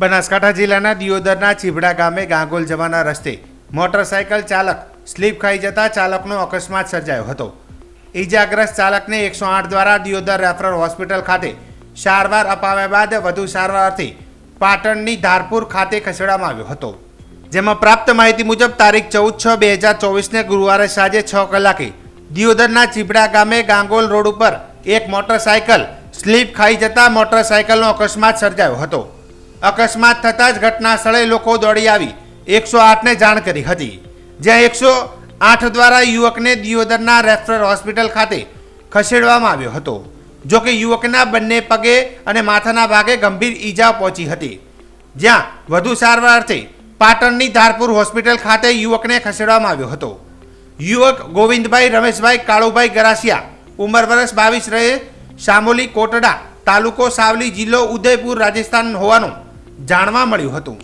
બનાસકાંઠા જિલ્લાના દિયોદરના ચીભડા ગામે ગાંગોલ જવાના રસ્તે મોટરસાયકલ ચાલક સ્લીપ ખાઈ જતા ચાલકનો અકસ્માત સર્જાયો હતો। ઈજાગ્રસ્ત ચાલકને 108 દ્વારા દિયોદર રેફરલ હોસ્પિટલ ખાતે સારવાર અપાવ્યા બાદ વધુ સારવારથી પાટણની ધારપુર ખાતે ખસેડવામાં આવ્યો હતો। જેમાં પ્રાપ્ત માહિતી મુજબ તારીખ 14/6/2024ને ગુરુવારે સાંજે 6 કલાકે દિયોદરના ચીભડા ગામે ગાંગોલ રોડ ઉપર એક મોટરસાયકલ સ્લીપ ખાઈ જતા મોટરસાયકલનો અકસ્માત સર્જાયો હતો। અકસ્માત થતાં જ ઘટના સ્થળે લોકો દોડી આવી 108ને જાણ કરી હતી, જ્યાં 108 દ્વારા યુવકને દિયોદરના રેફરલ હોસ્પિટલ ખાતે ખસેડવામાં આવ્યો હતો। જો કે યુવકના બંને પગે અને માથાના ભાગે ગંભીર ઈજા પહોંચી હતી, જ્યાં વધુ સારવારથી પાટણની ધારપુર હોસ્પિટલ ખાતે યુવકને ખસેડવામાં આવ્યો હતો। યુવક ગોવિંદભાઈ રમેશભાઈ કાળુભાઈ ગરાસિયા, ઉંમર વર્ષ 22 રહે, શામોલી કોટડા, તાલુકો સાવલી, જિલ્લો ઉદયપુર, રાજસ્થાન હોવાનું જાણવા મળ્યું હતું।